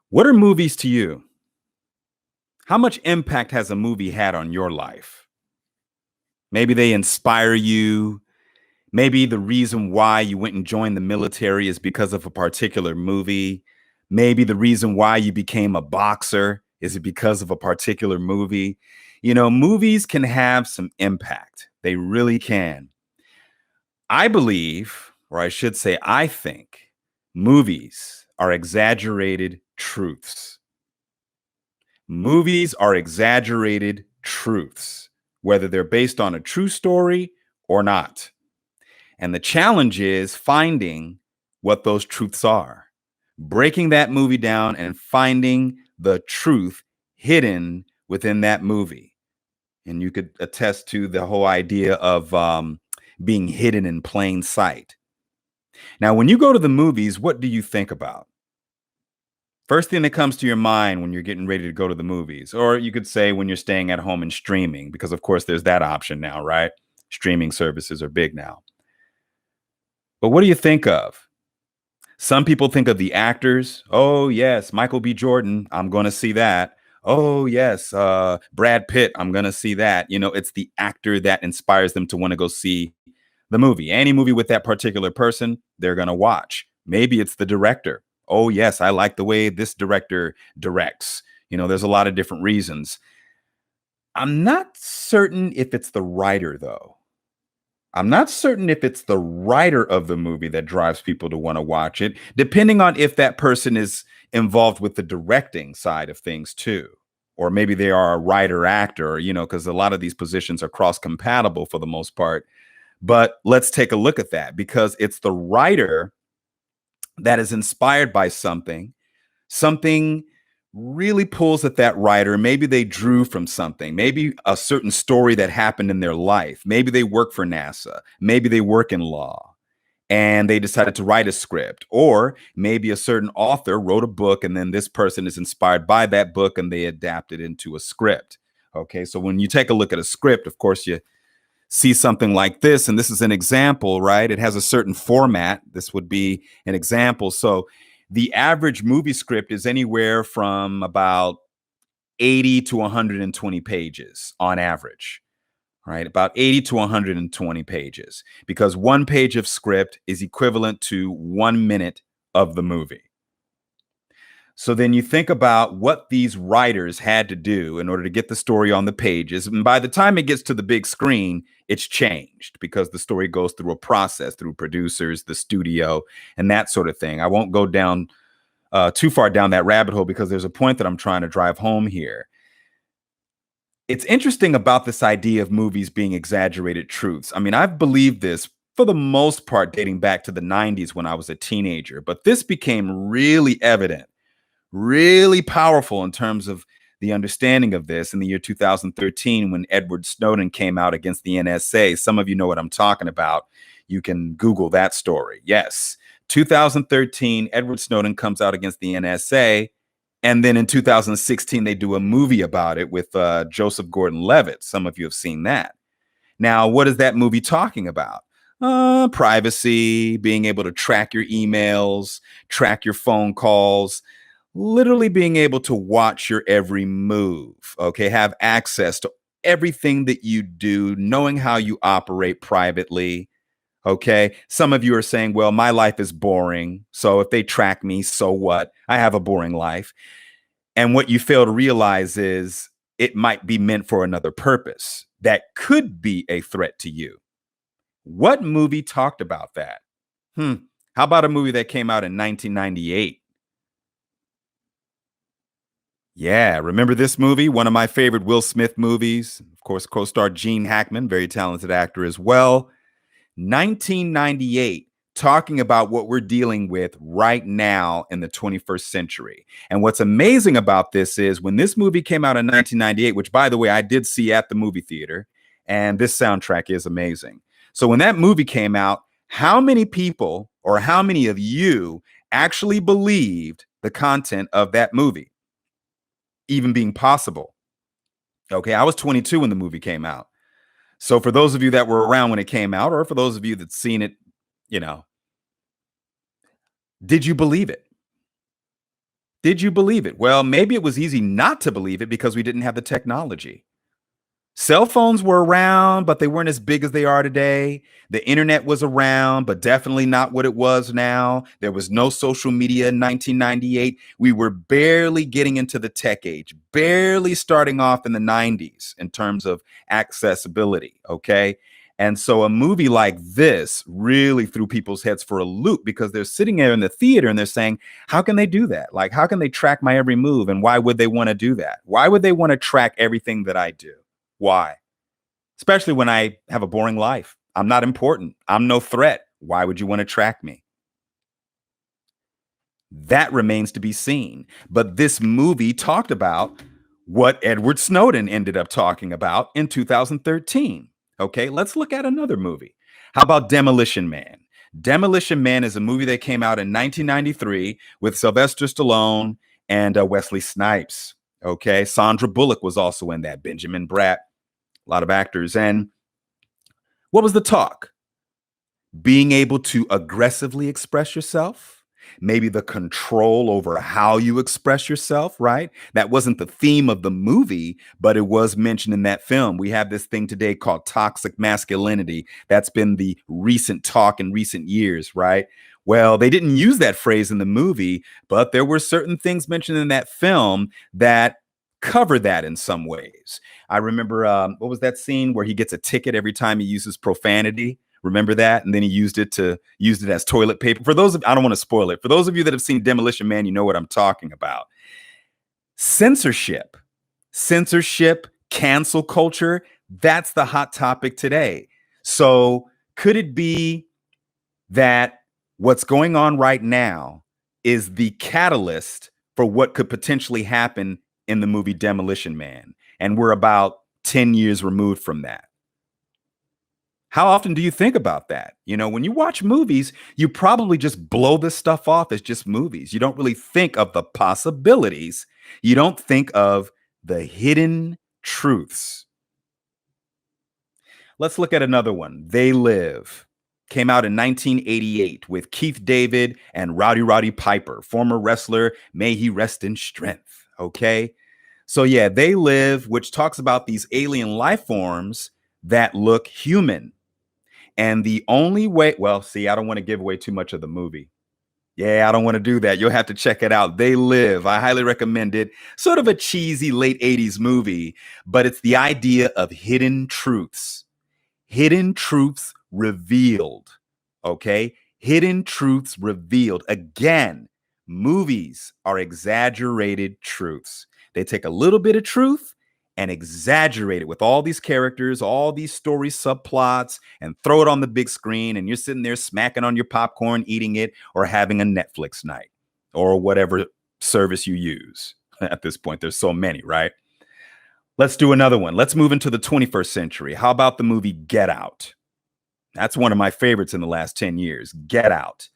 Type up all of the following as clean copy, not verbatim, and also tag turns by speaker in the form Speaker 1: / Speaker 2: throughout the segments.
Speaker 1: What are movies to you? How much impact has a movie had on your life? Maybe they inspire you. Maybe the reason why you went and joined the military is because of a particular movie. Maybe the reason why you became a boxer is it because of a particular movie. Movies can have some impact. They really can. I believe, or I should say, I think movies are exaggerated truths. Movies are exaggerated truths, whether they're based on a true story or not. And the challenge is finding what those truths are, breaking that movie down and finding the truth hidden within that movie. And you could attest to the whole idea of being hidden in plain sight. Now, when you go to the movies, what do you think about? First thing that comes to your mind when you're getting ready to go to the movies, or you could say when you're staying at home and streaming, because of course there's that option now, right? Streaming services are big now. But what do you think of? Some people think of the actors. Oh, yes, Michael B. Jordan, I'm going to see that. Oh, yes, Brad Pitt, I'm going to see that. It's the actor that inspires them to want to go see the movie. Any movie with that particular person, they're going to watch. Maybe it's the director. Oh, yes, I like the way this director directs. There's a lot of different reasons. I'm not certain if it's the writer, though. I'm not certain if it's the writer of the movie that drives people to want to watch it, depending on if that person is involved with the directing side of things too. Or maybe they are a writer actor, because a lot of these positions are cross compatible for the most part. But let's take a look at that, because it's the writer that is inspired by something really pulls at that writer. Maybe they drew from something, maybe a certain story that happened in their life. Maybe they work for NASA. Maybe they work in law and they decided to write a script. Or maybe a certain author wrote a book and then this person is inspired by that book and they adapt it into a script. Okay, so when you take a look at a script, of course, you see something like this, and this is an example, right? It has a certain format. This would be an example. So the average movie script is anywhere from about 80 to 120 pages on average, right? About 80 to 120 pages, because one page of script is equivalent to 1 minute of the movie. So then you think about what these writers had to do in order to get the story on the pages. And by the time it gets to the big screen, it's changed because the story goes through a process, through producers, the studio, and that sort of thing. I won't go down too far down that rabbit hole because there's a point that I'm trying to drive home here. It's interesting about this idea of movies being exaggerated truths. I mean, I've believed this for the most part dating back to the 90s when I was a teenager, but this became really evident, really powerful in terms of the understanding of this in the year 2013 when Edward Snowden came out against the NSA. Some of you know what I'm talking about. You can Google that story. Yes, 2013, Edward Snowden comes out against the NSA. And then in 2016, they do a movie about it with Joseph Gordon-Levitt. Some of you have seen that. Now, what is that movie talking about? Privacy, being able to track your emails, track your phone calls, literally being able to watch your every move, okay? Have access to everything that you do, knowing how you operate privately, okay? Some of you are saying, well, my life is boring, so if they track me, so what? I have a boring life. And what you fail to realize is it might be meant for another purpose that could be a threat to you. What movie talked about that? How about a movie that came out in 1998? Yeah, remember this movie? One of my favorite Will Smith movies. Of course, co-star Gene Hackman, very talented actor as well. 1998, talking about what we're dealing with right now in the 21st century. And what's amazing about this is when this movie came out in 1998, which, by the way, I did see at the movie theater, and this soundtrack is amazing. So when that movie came out, how many people or how many of you actually believed the content of that movie even being possible? Okay, I was 22 when the movie came out. So for those of you that were around when it came out, or for those of you that seen it, you know, did you believe it? Did you believe it? Well, maybe it was easy not to believe it because we didn't have the technology. Cell phones were around, but they weren't as big as they are today. The internet was around, but definitely not what it was now. There was no social media in 1998. We were barely getting into the tech age, barely starting off in the 90s in terms of accessibility. Okay. And so a movie like this really threw people's heads for a loop because they're sitting there in the theater and they're saying, how can they do that? Like, how can they track my every move? And why would they want to do that? Why would they want to track everything that I do? Why? Especially when I have a boring life. I'm not important. I'm no threat. Why would you want to track me? That remains to be seen. But this movie talked about what Edward Snowden ended up talking about in 2013. Okay, let's look at another movie. How about Demolition Man? Demolition Man is a movie that came out in 1993 with Sylvester Stallone and Wesley Snipes. Okay, Sandra Bullock was also in that, Benjamin Bratt, a lot of actors. And what was the talk? Being able to aggressively express yourself, maybe the control over how you express yourself, right? That wasn't the theme of the movie, but it was mentioned in that film. We have this thing today called toxic masculinity. That's been the recent talk in recent years, right? Well, they didn't use that phrase in the movie, but there were certain things mentioned in that film that cover that in some ways. I remember what was that scene where he gets a ticket every time he uses profanity? Remember that? And then he used it as toilet paper. For those of, I don't want to spoil it. For those of you that have seen Demolition Man, you know what I'm talking about. Censorship, cancel culture, that's the hot topic today. So could it be that what's going on right now is the catalyst for what could potentially happen in the movie Demolition Man? And we're about 10 years removed from that. How often do you think about that? You know, when you watch movies, you probably just blow this stuff off as just movies. You don't really think of the possibilities. You don't think of the hidden truths. Let's look at another one. They Live. Came out in 1988 with Keith David and Roddy Piper, former wrestler. May he rest in strength. Okay. So yeah, They Live, which talks about these alien life forms that look human. And the only way, well, see, I don't want to give away too much of the movie. Yeah, I don't want to do that. You'll have to check it out. They Live. I highly recommend it. Sort of a cheesy late 80s movie, but it's the idea of hidden truths. Hidden truths revealed. Okay? Hidden truths revealed. Again, movies are exaggerated truths. They take a little bit of truth and exaggerate it with all these characters, all these story subplots, and throw it on the big screen. And you're sitting there smacking on your popcorn, eating it, or having a Netflix night, or whatever service you use. At this point, there's so many, right? Let's do another one. Let's move into the 21st century. How about the movie Get Out? That's one of my favorites in the last 10 years. Get Out.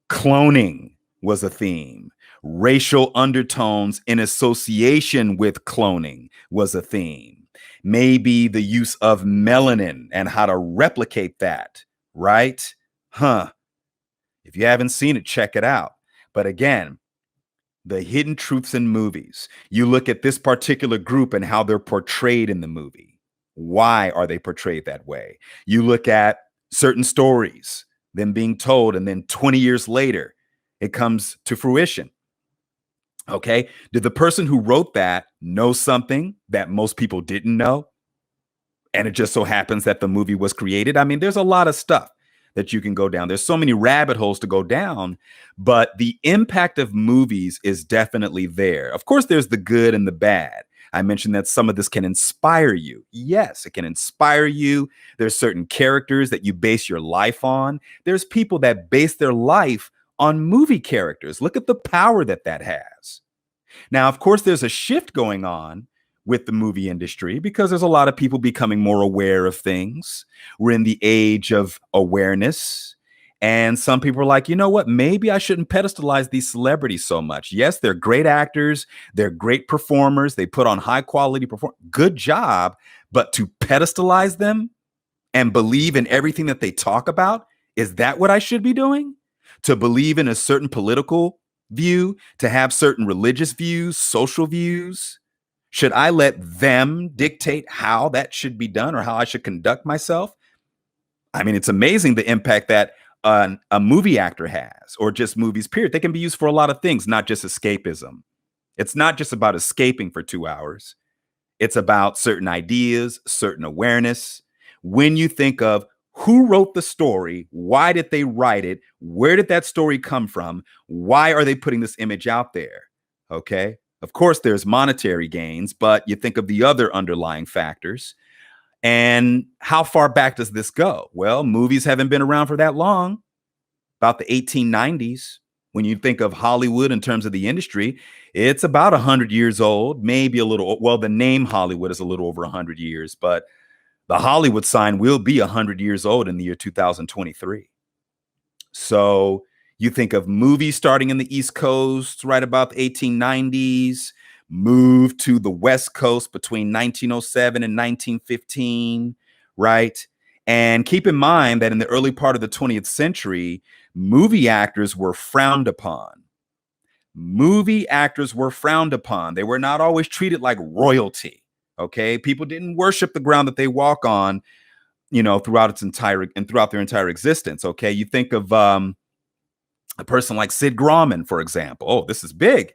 Speaker 1: Cloning was a theme. Racial undertones in association with cloning was a theme. Maybe the use of melanin and how to replicate that, right? If you haven't seen it, check it out. But again, the hidden truths in movies. You look at this particular group and how they're portrayed in the movie. Why are they portrayed that way? You look at certain stories, them being told, and then 20 years later, it comes to fruition. Okay. Did the person who wrote that know something that most people didn't know? And it just so happens that the movie was created. I mean, there's a lot of stuff that you can go down. There's so many rabbit holes to go down, but the impact of movies is definitely there. Of course, there's the good and the bad. I mentioned that some of this can inspire you. Yes, it can inspire you. There's certain characters that you base your life on. There's people that base their life on movie characters. Look at the power that that has. Now, of course, there's a shift going on with the movie industry because there's a lot of people becoming more aware of things. We're in the age of awareness. And some people are like, you know what? Maybe I shouldn't pedestalize these celebrities so much. Yes, they're great actors. They're great performers. They put on high quality performance. Good job. But to pedestalize them and believe in everything that they talk about, is that what I should be doing? To believe in a certain political view, to have certain religious views, social views? Should I let them dictate how that should be done or how I should conduct myself? I mean, it's amazing the impact that a movie actor has, or just movies, period. They can be used for a lot of things, not just escapism. It's not just about escaping for 2 hours. It's about certain ideas, certain awareness. When you think of who wrote the story, why did they write it, where did that story come from, why are they putting this image out there? Okay. Of course, there's monetary gains, but you think of the other underlying factors. And how far back does this go? Well, movies haven't been around for that long, about the 1890s. When you think of Hollywood in terms of the industry, it's about 100 years old, maybe a little. Well, the name Hollywood is a little over 100 years, but the Hollywood sign will be 100 years old in the year 2023. So you think of movies starting in the East Coast right about the 1890s, moved to the West Coast between 1907 and 1915, right? And keep in mind that in the early part of the 20th century, movie actors were frowned upon. Movie actors were frowned upon. They were not always treated like royalty. Okay. People didn't worship the ground that they walk on, throughout their entire existence. Okay. You think of a person like Sid Grauman, for example. Oh, this is big.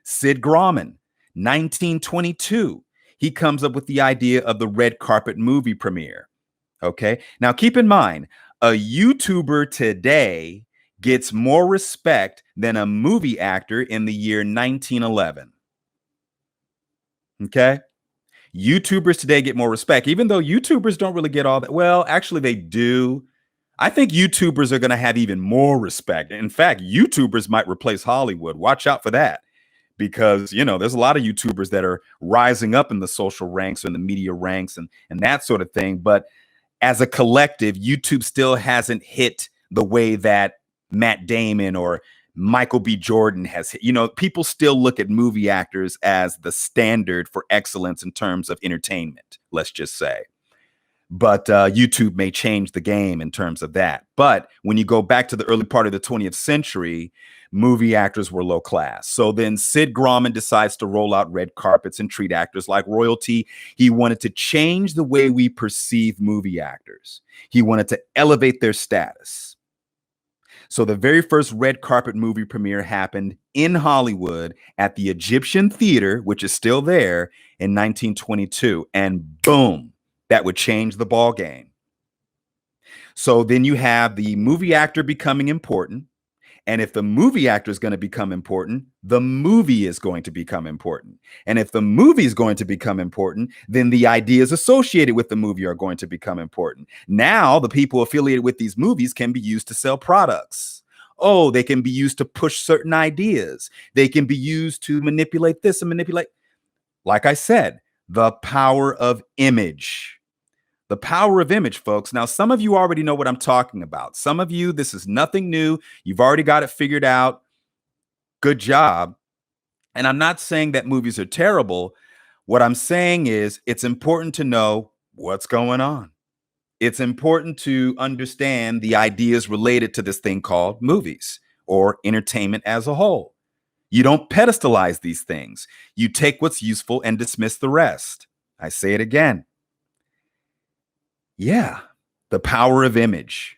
Speaker 1: Sid Grauman, 1922. He comes up with the idea of the red carpet movie premiere. Okay. Now keep in mind, a YouTuber today gets more respect than a movie actor in the year 1911. Okay. YouTubers today get more respect, even though YouTubers don't really get all that. Well, actually, they do. I think YouTubers are going to have even more respect. In fact, YouTubers might replace Hollywood. Watch out for that, because there's a lot of YouTubers that are rising up in the social ranks and the media ranks and that sort of thing. But as a collective, YouTube still hasn't hit the way that Matt Damon or Michael B. Jordan has hit. People still look at movie actors as the standard for excellence in terms of entertainment, let's just say. But YouTube may change the game in terms of that. But when you go back to the early part of the 20th century, movie actors were low class. So then Sid Grauman decides to roll out red carpets and treat actors like royalty. He wanted to change the way we perceive movie actors. He wanted to elevate their status. So the very first red carpet movie premiere happened in Hollywood at the Egyptian Theater, which is still there, in 1922. And boom, that would change the ball game. So then you have the movie actor becoming important. And if the movie actor is going to become important, the movie is going to become important. And if the movie is going to become important, then the ideas associated with the movie are going to become important. Now, the people affiliated with these movies can be used to sell products. Oh, they can be used to push certain ideas. They can be used to manipulate this and manipulate. Like I said, the power of image. The power of image, folks. Now, some of you already know what I'm talking about. Some of you, this is nothing new. You've already got it figured out. Good job. And I'm not saying that movies are terrible. What I'm saying is it's important to know what's going on. It's important to understand the ideas related to this thing called movies or entertainment as a whole. You don't pedestalize these things. You take what's useful and dismiss the rest. I say it again. Yeah, the power of image.